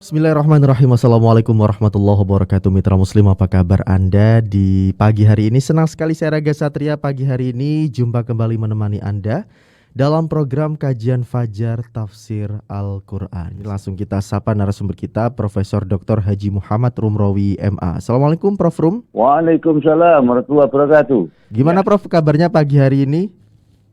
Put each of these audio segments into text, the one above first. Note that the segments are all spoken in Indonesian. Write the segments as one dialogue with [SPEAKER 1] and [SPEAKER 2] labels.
[SPEAKER 1] Bismillahirrahmanirrahim. Assalamualaikum warahmatullahi wabarakatuh. Mitra Muslim, apa kabar Anda di pagi hari ini? Senang sekali saya Raga Satria pagi hari ini jumpa kembali menemani Anda dalam program kajian Fajar Tafsir Al-Quran. Langsung kita sapa narasumber kita, Profesor Dr. Haji Muhammad Rumrawi MA. Assalamualaikum Prof. Rum.
[SPEAKER 2] Waalaikumsalam warahmatullahi wabarakatuh.
[SPEAKER 1] Gimana Prof kabarnya pagi hari ini?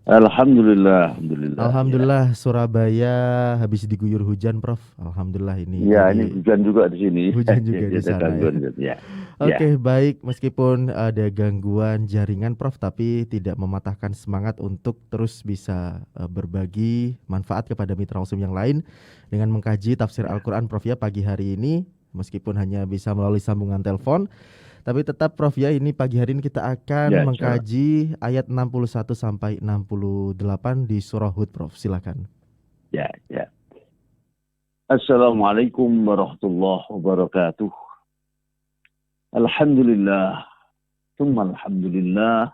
[SPEAKER 2] Alhamdulillah.
[SPEAKER 1] Alhamdulillah, Surabaya habis diguyur hujan, Prof. Alhamdulillah ini.
[SPEAKER 2] Ya, ini hujan juga di sini.
[SPEAKER 1] Hujan juga di sana ya. Oke, baik. Meskipun ada gangguan jaringan, Prof, tapi tidak mematahkan semangat untuk terus bisa berbagi manfaat kepada mitra muslim yang lain dengan mengkaji tafsir Al-Quran, Prof ya, pagi hari ini. Meskipun hanya bisa melalui sambungan telepon, tapi tetap Prof ya, ini pagi hari ini kita akan mengkaji ayat 61 sampai 68 di surah Hud, Prof. Silakan.
[SPEAKER 2] Ya. Assalamualaikum warahmatullahi wabarakatuh. Alhamdulillah. Tsumma alhamdulillah.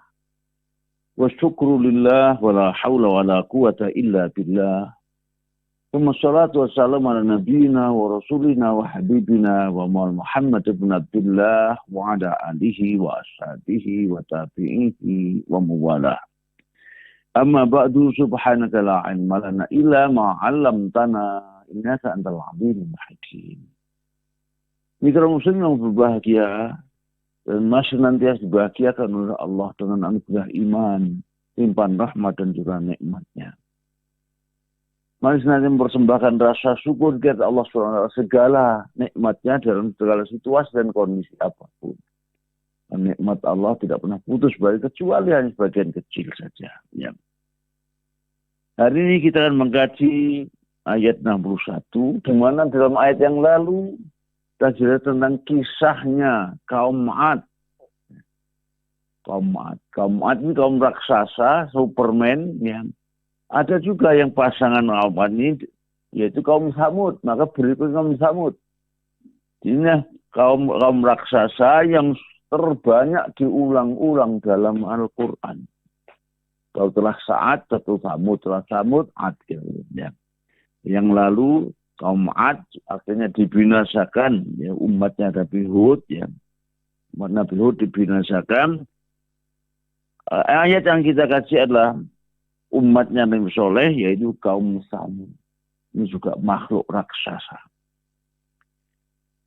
[SPEAKER 2] Wa syukru lillah wa la haula wa la quwata illa billah. Tsumma salatu wassalamu ala nabiyyina wa rasulina wa habibina wa Muhammad ibn Abdullah wa ala alihi wa ashabihi wa tabi'ihi wa muwalah. Amma ba'du, subhanaka la ilma lana illa ma 'allamtana innaka antal alimul hakim. Mitra muslim yang berbahagia dan masih nantiasa dibahagiakan oleh Allah dengan anugerah iman, limpahan rahmat dan juga nikmat-Nya. Mari senantiasa mempersembahkan rasa syukur kepada Allah SWT segala nikmat-Nya dalam segala situasi dan kondisi apapun. Dan nikmat Allah tidak pernah putus kecuali hanya sebagian kecil saja. Ya. Hari ini kita akan mengkaji ayat 61, di mana dalam ayat yang lalu kita jelaskan tentang kisahnya kaum Ad. Kaum Ad ini kaum raksasa, Superman, ya. Ada juga yang pasangan kaum Ad ini, yaitu kaum Samud. Maka berikut kaum Samud. Ini kaum raksasa yang terbanyak diulang-ulang dalam Al-Quran. Kalau telah Sa'ad, telah Samud, Ad. Ya. Yang lalu kaum Ad akhirnya dibinasakan, ya, umatnya Nabi Hud, ya. Umat Nabi Hud dibinasakan. Ayat yang kita kaji adalah umatnya Nabi Soleh, yaitu kaum Samud. Ini juga makhluk raksasa.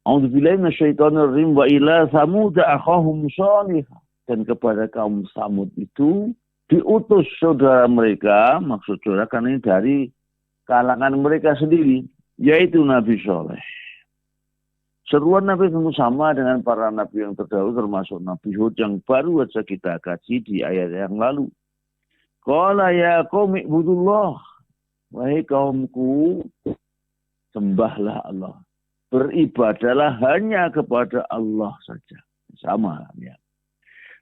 [SPEAKER 2] A'udzubillahi minasyaitonirrajim wa ila Samud akhahum Shalih. Dan kepada kaum Samud itu diutus saudara mereka, maksud saudara kan ini dari kalangan mereka sendiri, yaitu Nabi Soleh. Seruan Nabi tentu sama dengan para Nabi yang terdahulu, termasuk Nabi Hud yang baru saja kita kaji di ayat yang lalu. Qala ya qaumi ibudullah. Wahai kaumku, sembahlah Allah. Beribadalah hanya kepada Allah saja. Sama, ya.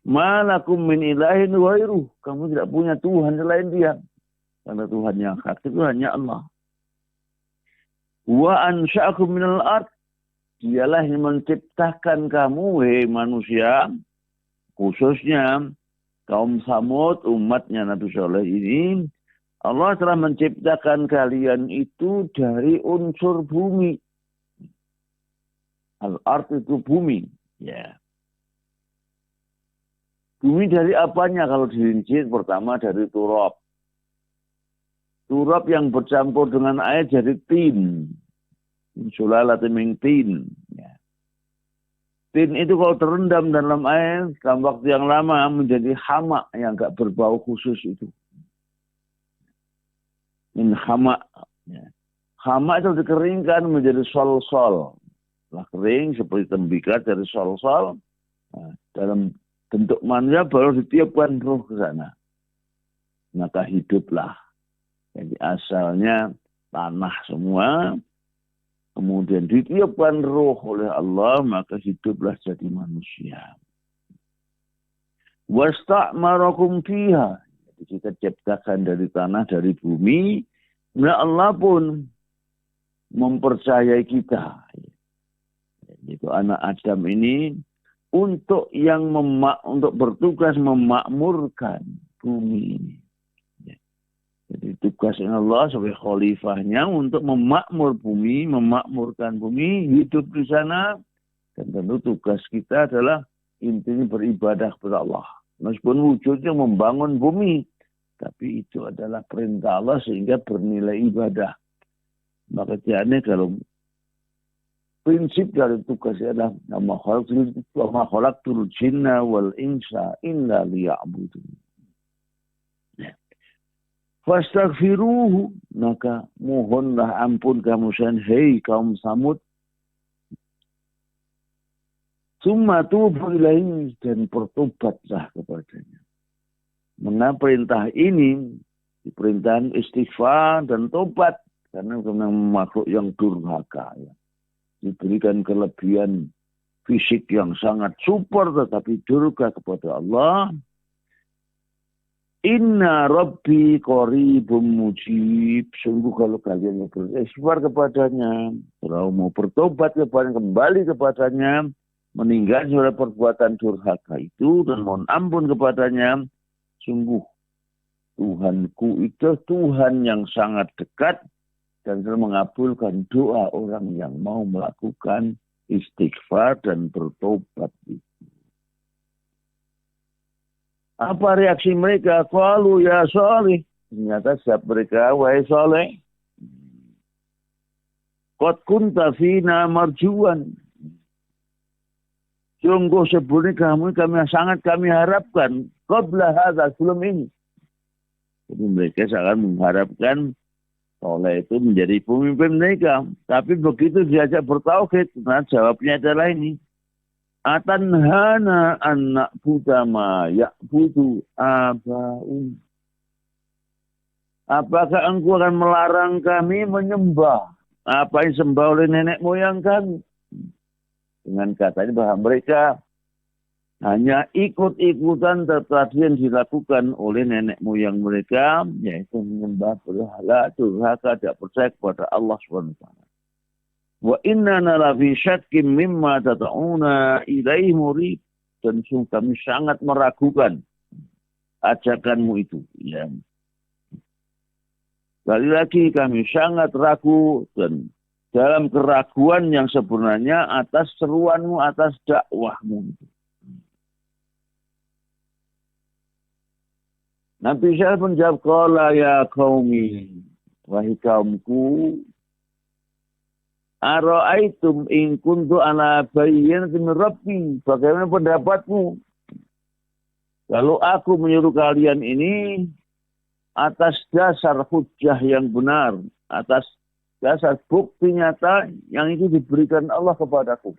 [SPEAKER 2] Malakum min ilahin ghairuh. Kamu tidak punya Tuhan selain Dia. Karena Tuhan yang hak itu hanya Allah. Wa ansha'akum minal ard. Dialah yang menciptakan kamu, wahai manusia, khususnya kaum Samud, umatnya Nabi Soleh ini. Allah telah menciptakan kalian itu dari unsur bumi. Al-ard itu bumi. Ya. Bumi dari apanya kalau dirinci? Pertama dari turab. Turab yang bercampur dengan air jadi tin. Sulalatin min tin. Ya. Tin itu kalau terendam dalam air, dalam waktu yang lama menjadi hama yang enggak berbau khusus itu. Min hama. Ya. Hama itu dikeringkan menjadi sol-sol. Setelah kering seperti tembikar dari sol-sol. Nah, dalam bentuk manusia baru ditiupkan roh ke sana. Maka hiduplah. Jadi asalnya tanah semua. Kemudian ditiupkan roh oleh Allah, maka hiduplah jadi manusia. Wasta'marakum fiha. Jadi kita ciptakan dari tanah, dari bumi. Kemudian Allah pun mempercayai kita. Itu anak Adam ini untuk bertugas memakmurkan bumi ini. Jadi tugasnya Allah sebagai khalifahnya untuk memakmurkan bumi, hidup di sana. Dan tentu tugas kita adalah intinya beribadah kepada Allah. Meskipun wujudnya membangun bumi, tapi itu adalah perintah Allah sehingga bernilai ibadah. Maka tiada kalau prinsip dari tugasnya adalah wa ma khalaqtul jinna wal insa illa liya'budun. Fastaghfiruhu, maka mohonlah ampun kamu sekalian, hei kaum Samud. Summa tubu ilaihi, dan bertobatlah kepadanya. Mengapa perintah ini diperintahkan istighfar dan tobat? Karena memang makhluk yang durhaka, ya. Diberikan kelebihan fisik yang sangat super, tetapi durhaka kepada Allah. Inna Rabbi qaribun mujib. Sungguh kalau kalian beristighfar kepadanya, kalau mau bertobat kepadanya, kembali kepadanya, meninggalkan segala perbuatan durhaka itu dan mohon ampun kepadanya, sungguh Tuhanku itu Tuhan yang sangat dekat dan selalu mengabulkan doa orang yang mau melakukan istighfar dan bertobat itu. Apa reaksi mereka? Qalu ya Salih. Ternyata siap mereka, wahai Saleh, qad kunta fina marjuan. Sungguh sebelumnya kami harapkan qabla hadza, sebelum ini. Jadi mereka sangat mengharapkan Saleh itu menjadi pemimpin mereka. Tapi begitu diajak bertauhid, nah jawabnya adalah ini. Atanhana anak buta ma ya'budu aba'un. Apakah engkau akan melarang kami menyembah apa yang sembah oleh nenek moyang kami? Dengan katanya bahwa mereka hanya ikut-ikutan tetapi yang dilakukan oleh nenek moyang mereka, yaitu menyembah berhala, durhaka, tidak percaya kepada Allah SWT. Wa inna lafi syakkim mimma tata'una ilaihi murib, dan kami sangat meragukan ajakanmu itu. Ya. Sekali lagi kami sangat ragu dan dalam keraguan yang sebenarnya atas seruanmu, atas dakwahmu. Nabi Isa menjawab, qala ya qaumi, wahai kaumku, ara'aitum in kuntu ala bayyinatin min rabbi, bagaimana pendapatmu kalau aku menyuruh kalian ini atas dasar hujjah yang benar, atas dasar bukti nyata yang itu diberikan Allah kepadaku,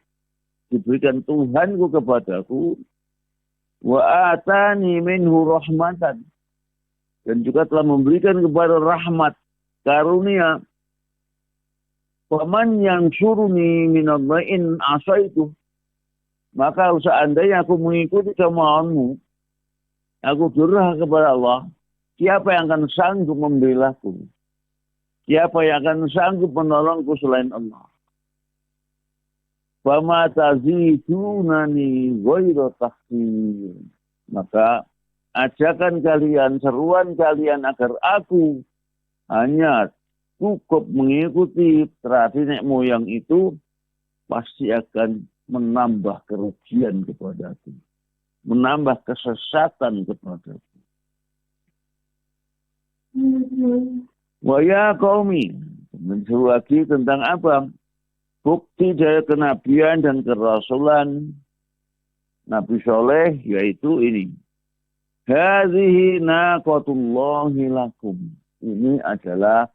[SPEAKER 2] diberikan Tuhanku kepadaku, wa atani minhu rahmatan, dan juga telah memberikan kepada rahmat karunia. Faman yang suruni minallahi in asaitu, maka seandainya aku mengikuti kemauanmu, aku durhaka kepada Allah, siapa yang akan sanggup membelaku? Siapa yang akan sanggup menolongku selain Allah? Fama tazidunani ghairu tahsir, maka ajakan kalian, seruan kalian agar aku hanya cukup mengikuti tradisi nenek moyang itu, pasti akan menambah kerugian kepadaku, menambah kesesatan kepadaku. Wa ya qaumi, menseru lagi tentang apa? Bukti dari kenabian dan kerasulan Nabi Saleh, yaitu ini. Hadhihi naqatullahi lakum. Ini adalah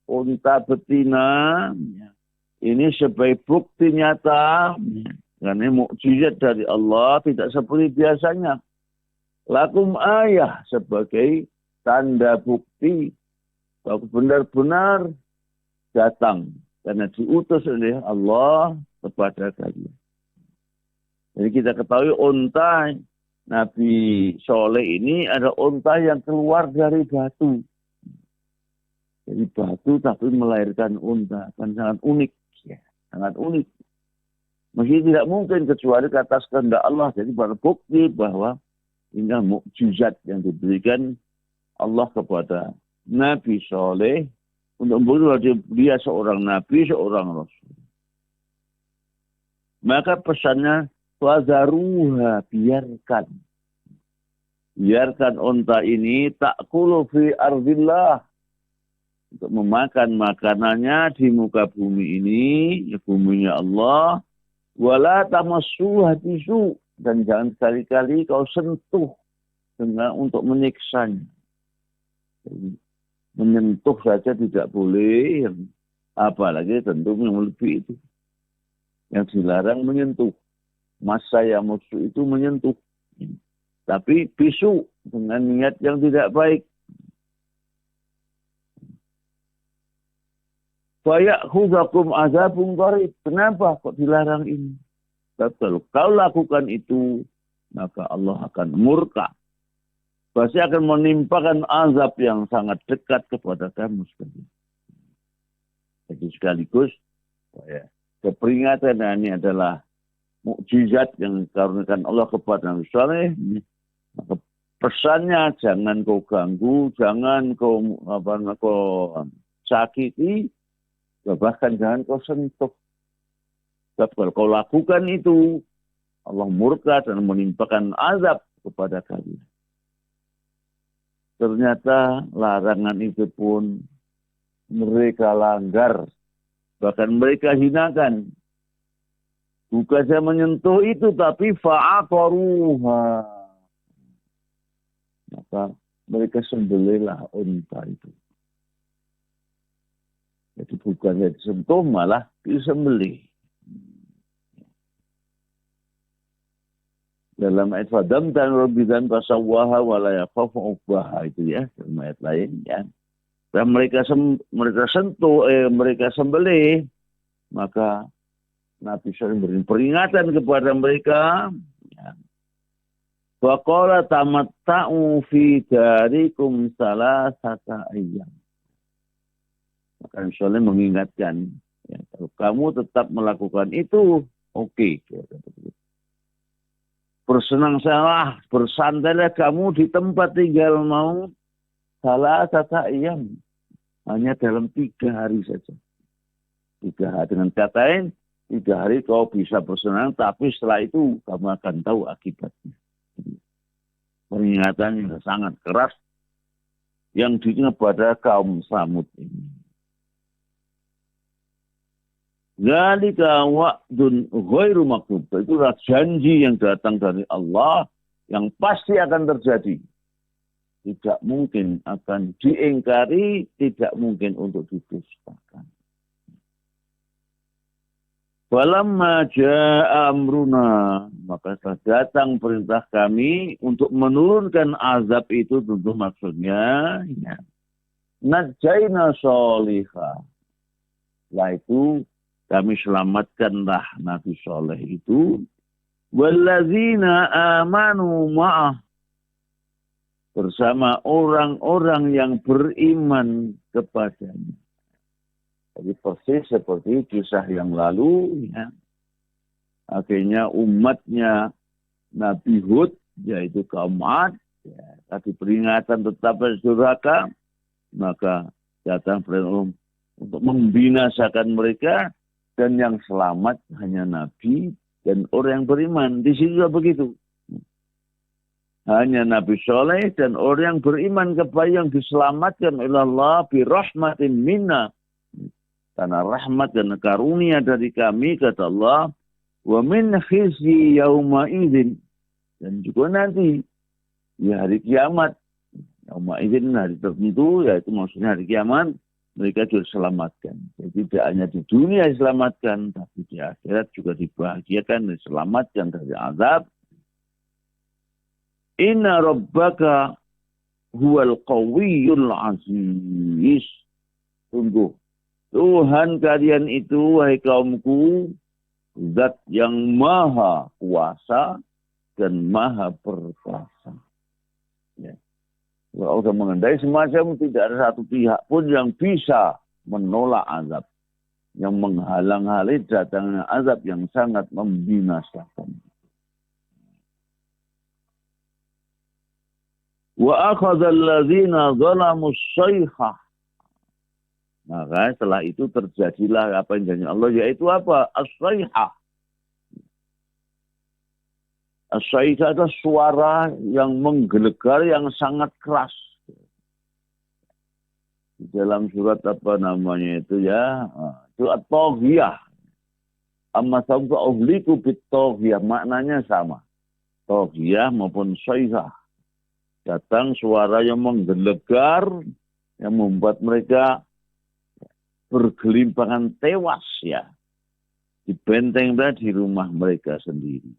[SPEAKER 2] unta betina, ini sebagai bukti nyata, karena mukjizat dari Allah tidak seperti biasanya. Lakum ayah, sebagai tanda bukti bahwa benar-benar datang karena diutus oleh Allah kepada kalian. Jadi kita ketahui unta Nabi Saleh ini ada unta yang keluar dari batu. Jadi batu tapi melahirkan unta, kan sangat unik, ya, sangat unik. Mesti tidak mungkin kecuali ke atas kehendak Allah. Jadi pada bukti bahwa ini mukjizat yang diberikan Allah kepada Nabi soleh, untuk membuktikan dia seorang nabi, seorang rasul. Maka pesannya, fazaruha, biarkan. Biarkan unta ini ta'kulu fi ardillah. Untuk memakan makanannya di muka bumi ini, ya buminya Allah. Wala tamassuha bisu. Dan jangan sekali-kali kau sentuh dengan untuk menyiksanya. Jadi, menyentuh saja tidak boleh. Apalagi tentu yang lebih itu. Yang dilarang menyentuh. Masa yang musuh itu menyentuh. Tapi bisu dengan niat yang tidak baik. Fayakhuzakum azabun qarib. Kenapa kok dilarang ini? Kalau kau lakukan itu, maka Allah akan murka. Pasti akan menimpakan azab yang sangat dekat kepada kamu sekalian. Jadi sekaligus, keperingatan ini adalah mukjizat yang dikaruniakan Allah kepada Nabi Saleh. Maka pesannya jangan kau ganggu, jangan kau sakiti, bahkan jangan kau sentuh. Sebab kalau kau lakukan itu, Allah murka dan menimpakan azab kepada kalian. Ternyata larangan itu pun mereka langgar. Bahkan mereka hinakan. Bukan saya menyentuh itu, tapi fa'aqaruha. Maka mereka sembelihlah unta itu. Jadi bukan saya disentuh, malah disembelih. Dalam ayat fadam dan robidan pasawwaha walayakhafu ubaha itu ya, dalam ayat lain ya. Dan mereka sentuh, mereka sembelih, maka Nabi SAW memberi peringatan kepada mereka. Wa qala tamatta'u fi darikum salasata ayyam. Maka Nabi SAW mengingatkan, ya, kalau kamu tetap melakukan itu, oke. Bersenang-senanglah, bersantailah kamu di tempat tinggal mau salasata ayyam. Hanya dalam 3 hari saja. 3 hari. Dengan kata lain, 3 hari kau bisa bersenang, tapi setelah itu kamu akan tahu akibatnya. Peringatan yang sangat keras yang diberikan pada kaum Samud ini. Zalika wa'dun ghairu maktub. Itulah janji yang datang dari Allah yang pasti akan terjadi. Tidak mungkin akan diingkari, tidak mungkin untuk didustakan. Falamma ja'a amruna, maka setelah datang perintah kami untuk menurunkan azab itu, tentu maksudnya ya, najjaina sholihah. Setelah itu kami selamatkanlah Nabi Saleh itu. Wallazina amanu ma'ah. Bersama orang-orang yang beriman kepadanya. Jadi persis seperti kisah yang lalu. Ya. Akhirnya umatnya Nabi Hud, yaitu kaum Ad. Ya, tapi peringatan tetap durhaka. Maka datang perintah untuk membinasakan mereka. Dan yang selamat hanya Nabi dan orang yang beriman. Di situ juga begitu. Hanya Nabi Saleh dan orang yang beriman kepada yang diselamatkan oleh Allah birahmatin minna. Karena rahmat dan karunia dari kami, kata Allah. Wa min khizyi yawma idzin. Dan juga nanti di hari kiamat. Yawma idzin hari tertentu, yaitu maksudnya hari kiamat. Mereka juga diselamatkan. Jadi tidak hanya di dunia diselamatkan, tapi di akhirat juga dibahagiakan, diselamatkan dari azab. Inna rabbaka huwal qawiyyul aziz. Sungguh, Tuhan kalian itu, wahai kaumku, zat yang maha kuasa dan maha perkasa. Ya. Kalau sudah mengendai semacam, tidak ada satu pihak pun yang bisa menolak azab. Yang menghalang-halangi datangnya azab yang sangat membinasakan. Wa akhadhal ladzina zalamus sayhah. Maka setelah itu terjadilah apa yang janji Allah, yaitu apa? As-sayhah. As-sayhah adalah suara yang menggelegar, yang sangat keras. Di dalam surat apa namanya itu ya, itu at-taghiyah. Amma sabtu uhliku bit-taghiyah, maknanya sama. Taghiyah maupun sayhah. Datang suara yang menggelegar, yang membuat mereka bergelimpangan tewas ya. Di benteng di rumah mereka sendiri.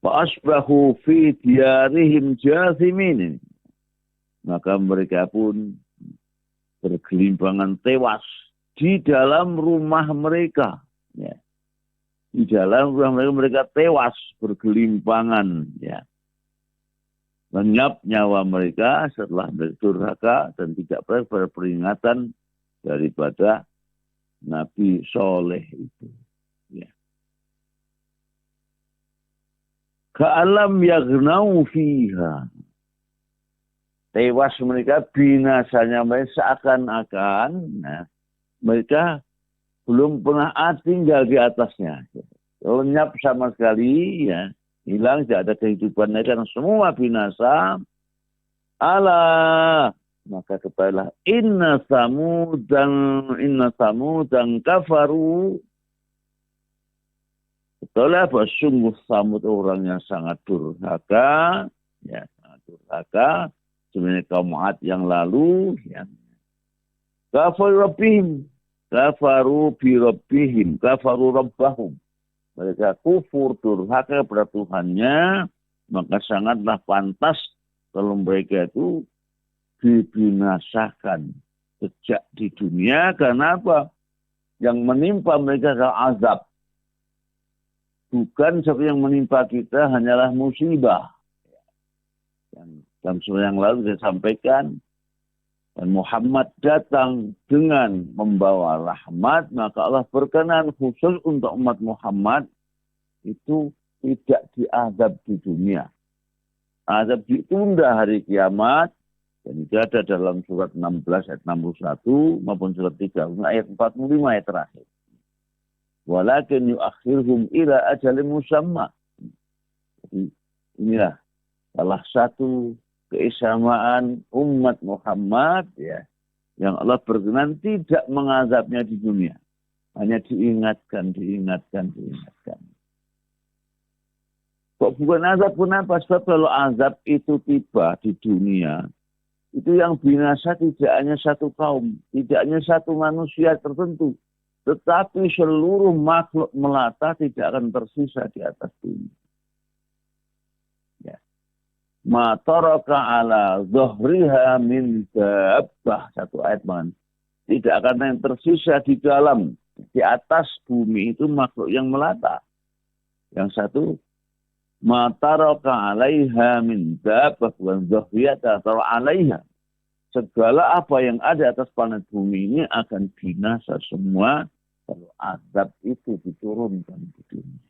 [SPEAKER 2] Fa'asbahu fi diyarihim jathimin. Maka mereka pun bergelimpangan tewas di dalam rumah mereka. Ya. Di dalam rumah mereka tewas bergelimpangan. Ya. Lenyap nyawa mereka setelah durhaka dan tidak pada peringatan daripada Nabi Soleh itu. Ya. Ka'alam yagnau fiha. Tewas mereka, binasanya mereka seakan-akan mereka belum pernah tinggal di atasnya. Lenyap sama sekali ya. Hilang, tidak ada kehidupan mereka, semua binasa. Allah, maka ketahuilah inna samudan kafaru. Ketahuilah bahwa sungguh Samud orang yang sangat durhaka, ya sangat durhaka. Sebenarnya kaum Ad yang lalu, ya. Kafaru rabbihim, kafaru bi rabbihim, kafaru rabbahum. Mereka kufur, durhaka kepada Tuhannya, maka sangatlah pantas kalau mereka itu dibinasakan sejak di dunia. Karena apa? Yang menimpa mereka adalah azab. Bukan seperti yang menimpa kita hanyalah musibah. Yang dalam surah yang lalu saya sampaikan, dan Muhammad datang dengan membawa rahmat, maka Allah berkenan khusus untuk umat Muhammad itu tidak diazab di dunia. Azab ditunda hari kiamat, dan itu ada dalam surat 16 ayat 61 maupun surat 3 ayat 45 ayat terakhir. Walakin yuakhirhum ila ajalin musamma. Jadi inilah salah satu keistimewaan umat Muhammad ya, yang Allah berkenan tidak mengazabnya di dunia, hanya diingatkan. Kok bukan azab pun apa? Sebab kalau azab itu tiba di dunia, itu yang binasa tidak hanya satu kaum, tidak hanya satu manusia tertentu, tetapi seluruh makhluk melata tidak akan tersisa di atas bumi. Ma taraka ala zuhriha min dabbah, satu ayat man. Tidak akan yang tersisa di dalam, di atas bumi itu makhluk yang melata. Yang satu, ma taraka alaiha min dabbah wa zuhriyata tara alaiha. Segala apa yang ada atas planet bumi ini akan binasa semua kalau azab itu diturunkan di dunia.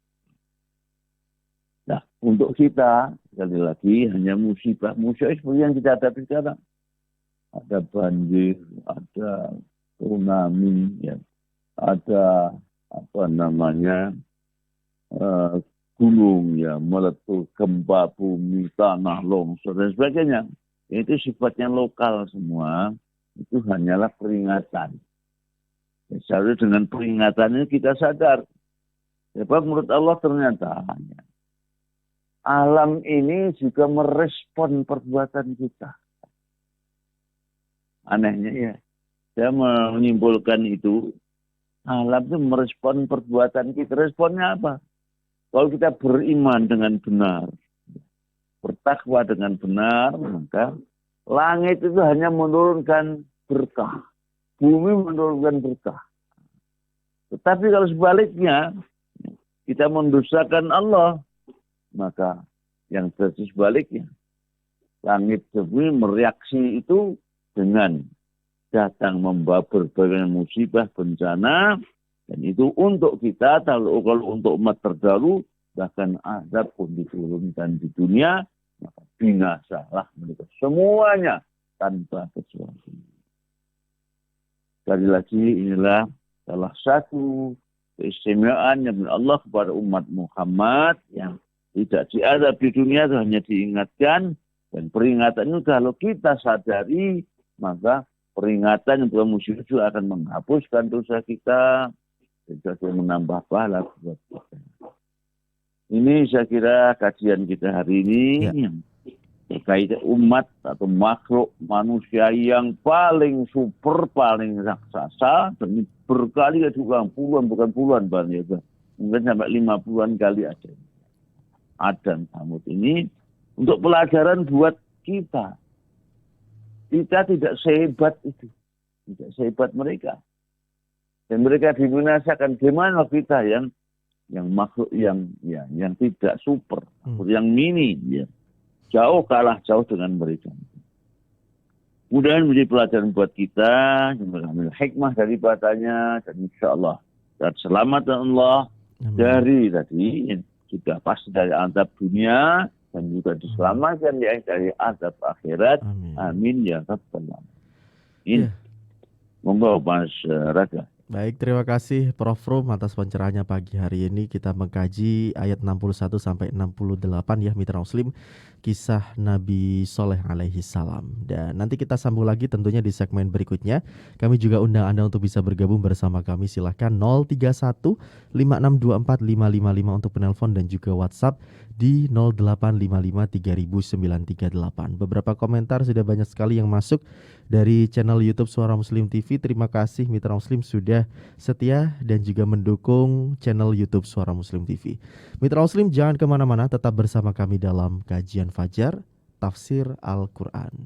[SPEAKER 2] Nah, untuk kita, sekali lagi, hanya musibah. Musibah seperti yang kita hadapi sekarang. Ada banjir, ada tsunami, ya. Ada gunung, ya, meletus, gempa bumi, tanah, longsor, dan sebagainya. Itu sifatnya lokal semua. Itu hanyalah peringatan. Ya, seharusnya dengan peringatan ini kita sadar. Sebab menurut Allah ternyata alam ini juga merespon perbuatan kita. Anehnya ya, saya menyimpulkan itu, alam itu merespon perbuatan kita. Responnya apa? Kalau kita beriman dengan benar, bertakwa dengan benar, maka langit itu hanya menurunkan berkah. Bumi menurunkan berkah. Tetapi kalau sebaliknya, kita mendustakan Allah, maka yang terjadi sebaliknya. Langit bumi mereaksi itu dengan datang membawa berbagai musibah, bencana. Dan itu untuk kita, kalau untuk umat terdahulu, bahkan azab pun diturunkan di dunia. Maka binasalah mereka semuanya tanpa kecuali. Sekali lagi inilah salah satu keistimewaan yang Allah kepada umat Muhammad yang tidak diadab di dunia, hanya diingatkan. Dan peringatan itu kalau kita sadari, maka peringatan yang belum musyrik akan menghapuskan dosa kita dan juga menambah pahala buat kita. Ini saya kira kajian kita hari ini yang terkait umat atau makhluk manusia yang paling super, paling raksasa, dan berkali juga puluhan, bukan puluhan banyak, mungkin sampai 50-an kali ada. Adam Samud ini untuk pelajaran buat kita. Kita tidak sehebat itu, tidak sehebat mereka, dan mereka dibinasakan. Gimana kita yang makhluk yang tidak super, yang mini, ya. Jauh kalah jauh dengan mereka. Mudah-mudahan menjadi pelajaran buat kita, mengambil hikmah daripadanya, dan insya Allah dan selamat Allah dari tadi sudah pasti dari azab dunia dan juga diselamatkan dari azab akhirat. Amin ya rabbal alamin. Monggo Mas Raga.
[SPEAKER 1] Baik, terima kasih Prof. Rum atas pencerahannya pagi hari ini. Kita mengkaji ayat 61 sampai 68 ya Mitra Muslim, kisah Nabi Soleh alaihi salam. Dan nanti kita sambung lagi tentunya di segmen berikutnya. Kami juga undang Anda untuk bisa bergabung bersama kami. Silahkan 031 5624 555 untuk penelpon dan juga WhatsApp di 0855 3938. Beberapa komentar sudah banyak sekali yang masuk dari channel YouTube Suara Muslim TV. Terima kasih Mitra Muslim sudah setia dan juga mendukung channel YouTube Suara Muslim TV. Mitra Muslim jangan kemana-mana, tetap bersama kami dalam kajian Fajar Tafsir Al-Quran.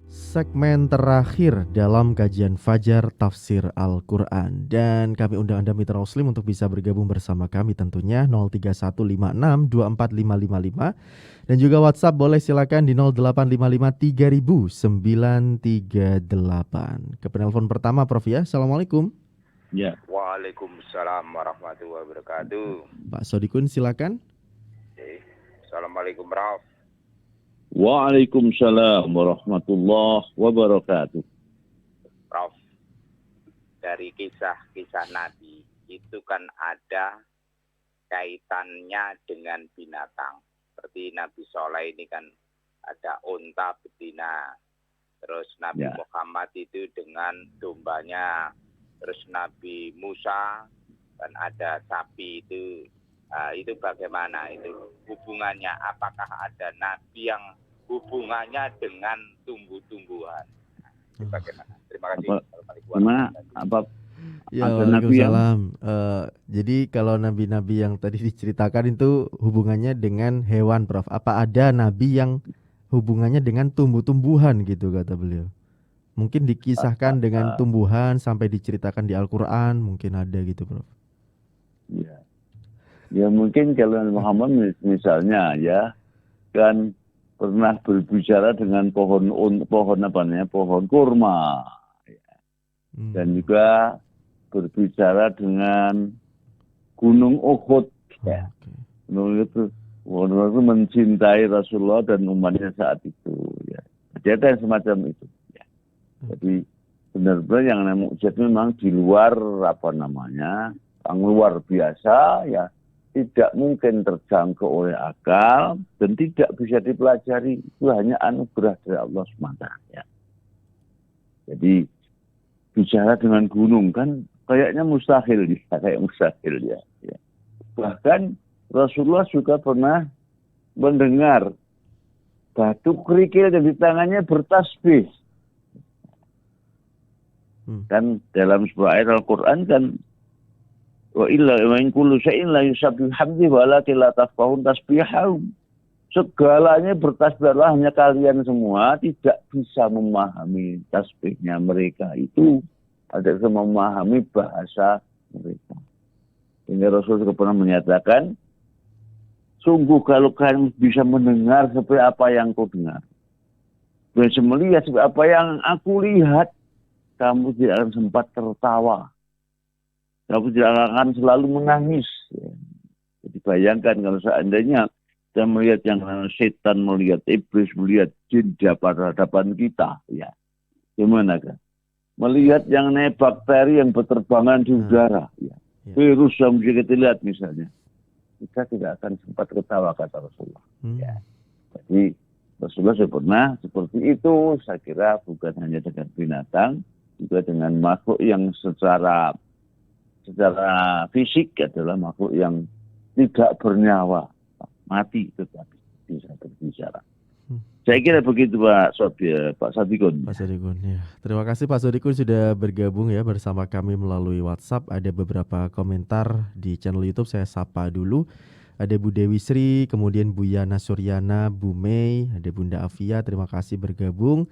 [SPEAKER 1] Segmen terakhir dalam kajian Fajar Tafsir Al-Quran. Dan kami undang Anda Mitra Muslim untuk bisa bergabung bersama kami tentunya 03156245555. Dan juga WhatsApp boleh silakan di 0855300938. Ke penelpon pertama Prof ya. Assalamualaikum.
[SPEAKER 3] Ya. Waalaikumsalam warahmatullahi wabarakatuh.
[SPEAKER 1] Pak Sodikun silakan.
[SPEAKER 3] Assalamualaikum Prof.
[SPEAKER 2] Waalaikumsalam warahmatullahi wabarakatuh.
[SPEAKER 3] Prof, dari kisah-kisah Nabi itu kan ada kaitannya dengan binatang. Seperti Nabi Soleh ini kan ada unta betina. Terus Nabi Muhammad itu dengan dombanya. Terus Nabi Musa kan ada sapi itu. Itu bagaimana itu hubungannya? Apakah ada Nabi yang hubungannya dengan tumbuh-tumbuhan? Bagaimana? Terima kasih.
[SPEAKER 1] Ya, Waalaikumsalam. Jadi kalau nabi-nabi yang tadi diceritakan itu hubungannya dengan hewan, Prof. Apa ada nabi yang hubungannya dengan tumbuh-tumbuhan gitu kata beliau? Mungkin dikisahkan dengan tumbuhan sampai diceritakan di Al-Quran, mungkin ada gitu, Prof.
[SPEAKER 2] Ya mungkin kalau Muhammad misalnya ya kan pernah berbicara dengan pohon kurma dan juga berbicara dengan Gunung Uhud ya. Gunung itu mencintai Rasulullah dan umatnya saat itu ya. Jadi ada yang semacam itu ya. Jadi benar-benar yang namanya mukjizat memang di luar yang luar biasa ya. Tidak mungkin terjangkau oleh akal dan tidak bisa dipelajari. Itu hanya anugerah dari Allah SWT. Ya. Jadi bicara dengan gunung kan kayaknya mustahil ya. Bahkan Rasulullah juga pernah mendengar batu kerikil yang di tangannya bertasbih. Kan dalam sebuah ayat Al-Quran kan wa illa wa in kullu syai'in la yusabbihu hamdi walakin la tafqahun tasbihahum. Segalanya bertasbihlah, hanya kalian semua tidak bisa memahami tasbihnya mereka itu. Ada yang memahami bahasa mereka. Sehingga Rasul juga pernah menyatakan, sungguh kalau kalian bisa mendengar seperti apa yang kau dengar, bisa melihat seperti apa yang aku lihat, kamu tidak akan sempat tertawa. Kamu tidak akan selalu menangis. Jadi bayangkan kalau seandainya kita melihat yang setan, melihat iblis, melihat jin di hadapan kita, ya. Gimana kan? Melihat yang naik bakteri yang berterbangan di udara, ya. Virus yang bisa kita lihat misalnya. Kita tidak akan sempat ketawa, kata Rasulullah. Ya. Jadi Rasulullah pernah seperti itu. Saya kira bukan hanya dengan binatang, juga dengan makhluk yang secara fisik adalah makhluk yang tidak bernyawa, mati tetapi bisa berbicara. Saya kira begitu Pak Sadikun.
[SPEAKER 1] Pak Sodikun, ya. Terima kasih Pak Sodikun sudah bergabung ya bersama kami melalui WhatsApp. Ada beberapa komentar di channel YouTube, saya sapa dulu. Ada Bu Dewi Sri, kemudian Bu Yana Suryana, Bu Mei, ada Bunda Afia, terima kasih bergabung.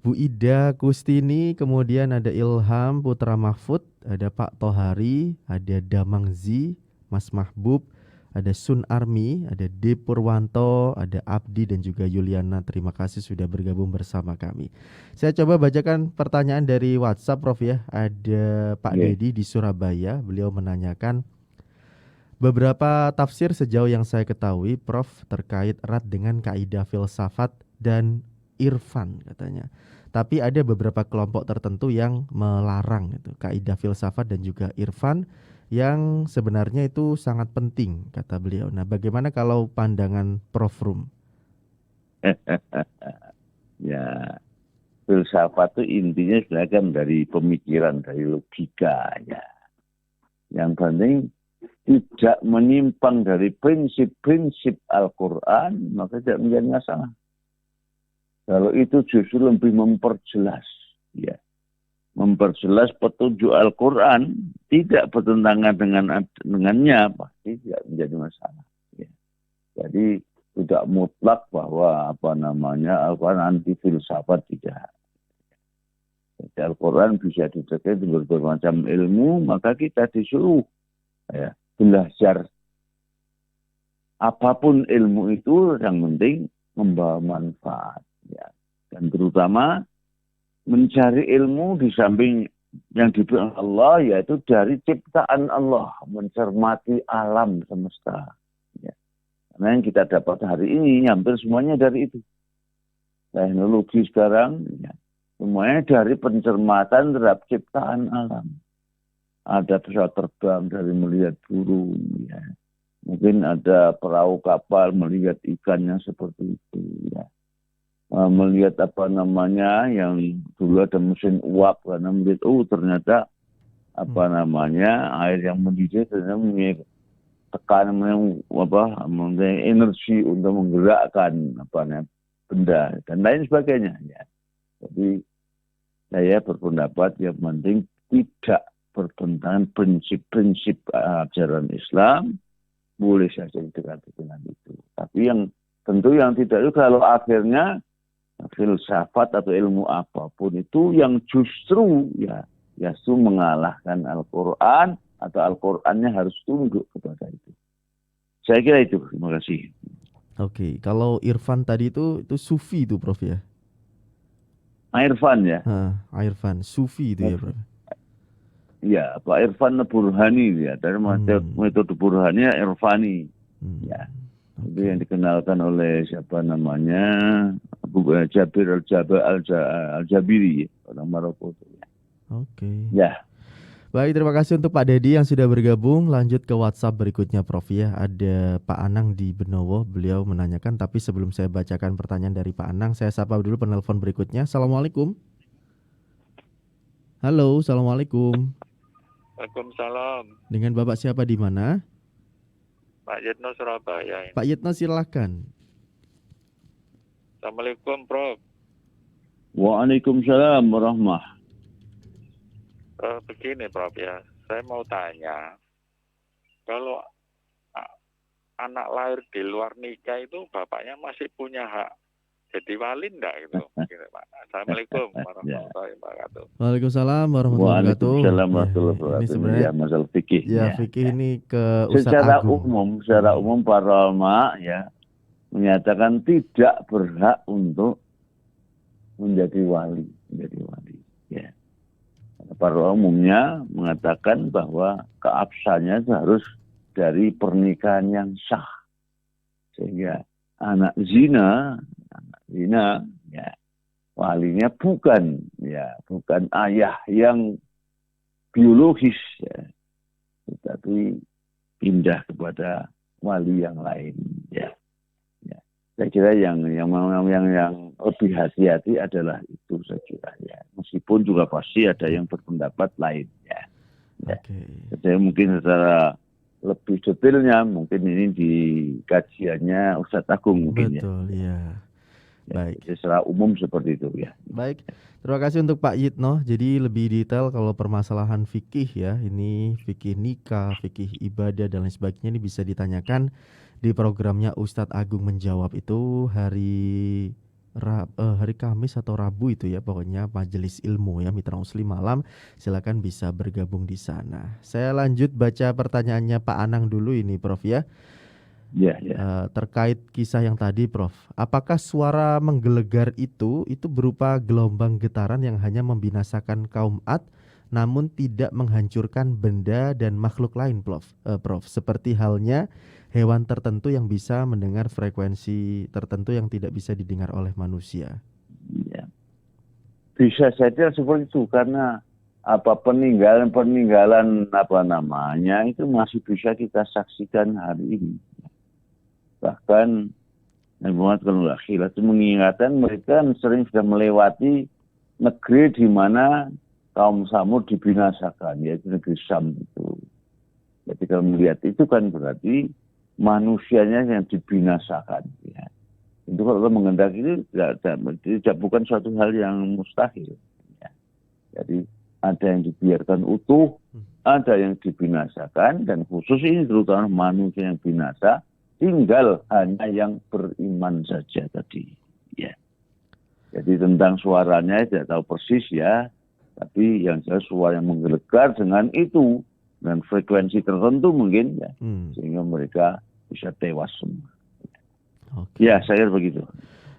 [SPEAKER 1] Bu Ida Kustini, kemudian ada Ilham Putra Mahfud, ada Pak Tohari, ada Damang Zi, Mas Mahbub, ada Sun Armi, ada D Purwanto, ada Abdi dan juga Yuliana. Terima kasih sudah bergabung bersama kami. Saya coba bacakan pertanyaan dari WhatsApp Prof ya. Ada Pak Dedi di Surabaya. Beliau menanyakan beberapa tafsir sejauh yang saya ketahui Prof terkait erat dengan kaidah filsafat dan irfan katanya. Tapi ada beberapa kelompok tertentu yang melarang itu kaidah filsafat dan juga irfan, yang sebenarnya itu sangat penting kata beliau. Nah, bagaimana kalau pandangan Prof Rum?
[SPEAKER 2] Ya, filsafat itu intinya sebenarnya kan dari pemikiran, dari logika ya. Yang penting tidak menyimpang dari prinsip-prinsip Al-Quran, maka tidak menjadi masalah. Kalau itu justru lebih memperjelas, ya. Memperjelas petunjuk Al-Quran, tidak bertentangan dengannya, pasti tidak menjadi masalah. Ya. Jadi tidak mutlak bahwa Al-Quran anti filsafat, tidak. Jadi Al-Quran bisa dideteksi di berbagai macam ilmu, maka kita disuruh ya, belajar apapun ilmu itu, yang penting membawa manfaat. Ya. Dan terutama mencari ilmu di samping yang diberi Allah, yaitu dari ciptaan Allah, mencermati alam semesta. Ya. Karena yang kita dapat hari ini hampir semuanya dari itu. Teknologi sekarang ya, semuanya dari pencermatan terhadap ciptaan alam. Ada pesawat terbang dari melihat burung, ya. Mungkin ada perahu kapal melihat ikan yang seperti itu, ya. Melihat yang dulu ada mesin uap, karena melihat ternyata air yang mendidih ternyata mempunyai tekanan energi untuk menggerakkan benda dan lain sebagainya, ya. Jadi saya berpendapat yang penting tidak bertentangan prinsip-prinsip ajaran Islam, boleh saja didekati dengan itu. Tapi yang tentu yang tidak itu kalau akhirnya filsafat atau ilmu apapun itu yang justru mengalahkan Al-Quran, atau Al-Qurannya harus tunduk kepada itu. Saya kira itu. Terima kasih.
[SPEAKER 1] Oke, kalau irfan tadi itu sufi itu Prof ya?
[SPEAKER 2] Irfan ya?
[SPEAKER 1] Irfan, sufi itu ya Prof?
[SPEAKER 2] Ya, Pak Irfan Burhani ya, dari metode Burhani Irfani. Ya. Itu yang dikenalkan oleh siapa namanya Abu Jabir Al-Jabiri, orang Maroko.
[SPEAKER 1] Oke.
[SPEAKER 2] Ya.
[SPEAKER 1] Baik, terima kasih untuk Pak Dedi yang sudah bergabung. Lanjut ke WhatsApp berikutnya Prof ya. Ada Pak Anang di Benowo, beliau menanyakan, tapi sebelum saya bacakan pertanyaan dari Pak Anang, saya sapa dulu penelpon berikutnya. Assalamualaikum. Halo, assalamualaikum.
[SPEAKER 4] Waalaikumsalam.
[SPEAKER 1] Dengan Bapak siapa di mana?
[SPEAKER 4] Pak Yitno Surabaya.
[SPEAKER 1] Pak Yitno silakan.
[SPEAKER 4] Assalamualaikum Prof.
[SPEAKER 2] Waalaikumsalam warahmatullahi.
[SPEAKER 4] Begini Prof ya, saya mau tanya, kalau anak lahir di luar nikah itu bapaknya masih punya hak jadi wali enggak gitu? Pak. Assalamualaikum warahmatullahi wabarakatuh.
[SPEAKER 1] Waalaikumsalam warahmatullahi wabarakatuh.
[SPEAKER 2] Waalaikumsalam warahmatullahi wabarakatuh.
[SPEAKER 1] Ini sebenarnya
[SPEAKER 2] masalah fikih.
[SPEAKER 1] Ya, fikih ini ke Ustaz
[SPEAKER 2] Agung. Secara umum para ulama ya menyatakan tidak berhak untuk menjadi wali. Ya. Para umumnya mengatakan bahwa keabsahannya itu harus dari pernikahan yang sah. Sehingga anak zina ya walinya bukan ayah yang biologis ya, tetapi pindah kepada wali yang lain ya. Saya kira yang lebih hati-hati adalah itu saya kira ya. Meskipun juga pasti ada yang berpendapat lain ya. Jadi mungkin secara lebih detailnya mungkin ini di kajiannya Ustadz Agung mungkin.
[SPEAKER 1] Betul ya. Baik.
[SPEAKER 2] Secara umum seperti itu ya.
[SPEAKER 1] Baik. Terima kasih untuk Pak Yitno. Jadi lebih detail kalau permasalahan fikih ya, ini fikih nikah, fikih ibadah dan lain sebagainya ini bisa ditanyakan di programnya Ustadz Agung Menjawab itu hari Kamis atau Rabu itu ya, pokoknya majelis ilmu ya Mitra Muslim malam. Silakan bisa bergabung di sana. Saya lanjut baca pertanyaannya Pak Anang dulu ini Prof ya. Terkait kisah yang tadi Prof, apakah suara menggelegar itu berupa gelombang getaran yang hanya membinasakan kaum Ad namun tidak menghancurkan benda dan makhluk lain Prof, seperti halnya hewan tertentu yang bisa mendengar frekuensi tertentu yang tidak bisa didengar oleh manusia?
[SPEAKER 2] Ya. Bisa saja seperti itu karena peninggalan itu masih bisa kita saksikan hari ini. Bahkan Nabi Muhammad SAW itu mengingatkan mereka sering sudah melewati negeri di mana kaum Samud dibinasakan, yaitu negeri Syam itu. Jadi kalau melihat itu kan berarti manusianya yang dibinasakan. Ya. Itu kalau mengendaki itu tidak bukan suatu hal yang mustahil. Ya. Jadi ada yang dibiarkan utuh, ada yang dibinasakan, dan khusus ini terutama manusia yang binasa, tinggal hanya yang beriman saja tadi. Ya. Jadi tentang suaranya tidak tahu persis ya, tapi yang jelas suara yang menggelegar dengan itu, dan frekuensi tertentu mungkin ya, sehingga mereka bisa tewas semua. Ya, saya kira begitu.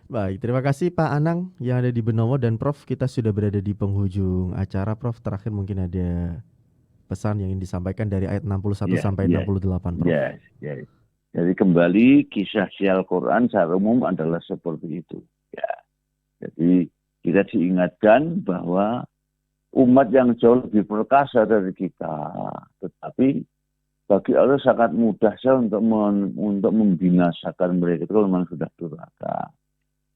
[SPEAKER 1] Baik, terima kasih Pak Anang yang ada di Benowo, dan Prof, kita sudah berada di penghujung acara. Prof, terakhir mungkin ada pesan yang ingin disampaikan dari ayat 61 sampai 68 Prof.
[SPEAKER 2] Yes. Jadi kembali kisah Al-Quran secara umum adalah seperti itu. Ya. Jadi kita diingatkan bahwa umat yang jauh lebih perkasa dari kita, tetapi bagi Allah sangat mudah saja untuk membinasakan mereka itu kalau memang sudah durhaka.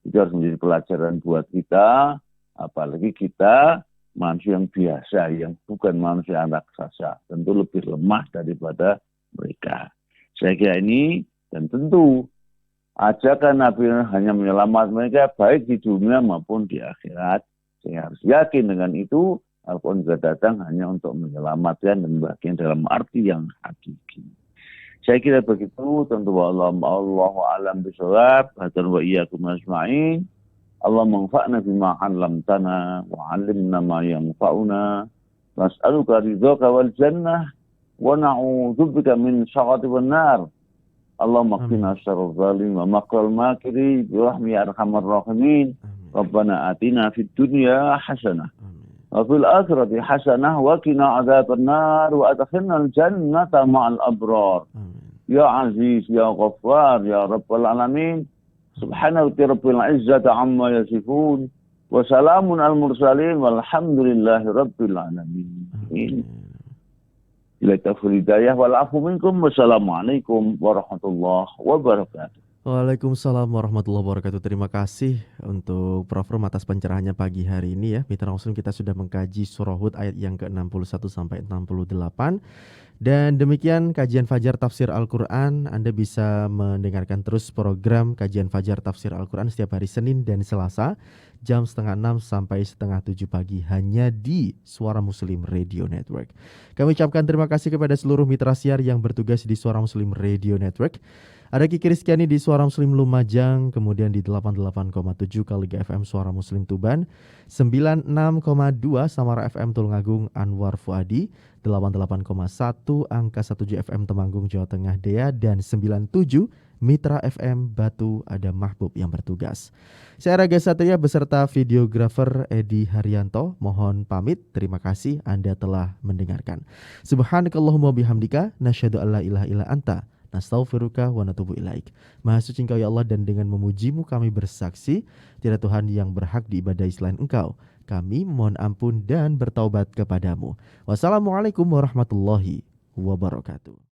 [SPEAKER 2] Itu harus menjadi pelajaran buat kita, apalagi kita manusia yang biasa, yang bukan manusia raksasa, tentu lebih lemah daripada mereka. Saya kira ini, dan tentu ajakan Nabi hanya menyelamatkan mereka baik di dunia maupun di akhirat. Saya harus yakin dengan itu. Al-Quran juga datang hanya untuk menyelamatkan dan bagian dalam arti yang hakiki. Saya kira begitu. Tentu Allahu a'lam bishawab. Hadan wa iyyakum ajma'in. Allah manfa'na bima 'allamtana wa 'allimna ma yanfa'una. Nas'aluka ridhaka wal jannah wa na'udzubika min syaqati wan nar. Allahumma qina syarral zalim wa maqral makiri bi rahmi arhamar rahimin. Rabbana atina fid dunya hasanah wa fil akhirati hasanah wa qina adzaban nar wa adkhilnal jannata ma'al abrar. Ya Aziz ya Ghaffar ya Rabbal alamin. Subhana rabbil izzati amma yasifun wa salamun al mursalin walhamdulillahi rabbil alamin. Ila taufiq hidayah wal afu minkum. Wassalamualaikum warahmatullahi wabarakatuh.
[SPEAKER 1] Waalaikumsalam warahmatullahi wabarakatuh. Terima kasih untuk Prof Rum atas pencerahannya pagi hari ini ya. Mitra Muslim, kita sudah mengkaji surah Hud ayat yang ke-61 sampai 68. Dan demikian kajian Fajar Tafsir Al-Quran. Anda bisa mendengarkan terus program kajian Fajar Tafsir Al-Quran setiap hari Senin dan Selasa jam 5:30 sampai 6:30 pagi hanya di Suara Muslim Radio Network. Kami ucapkan terima kasih kepada seluruh mitra siar yang bertugas di Suara Muslim Radio Network. Ada Kiki Rizkyani di Suara Muslim Lumajang, kemudian di 88,7 Kaliga FM Suara Muslim Tuban, 96,2 Samara FM Tulungagung Anwar Fuadi, 88,1 Angka 17 FM Temanggung Jawa Tengah Dea, dan 97 Mitra FM Batu ada Mahbub yang bertugas. Saya Raga Satria beserta videografer Edi Haryanto mohon pamit. Terima kasih Anda telah mendengarkan. Subhanakallahumma bihamdika nasyhadu alla ilaha illa anta Nastaghfiruka wa natubu ilaik. Maha suci Engkau ya Allah, dan dengan memujimu kami bersaksi tiada Tuhan yang berhak diibadahi selain Engkau. Kami mohon ampun dan bertaubat kepadamu. Wassalamualaikum warahmatullahi wabarakatuh.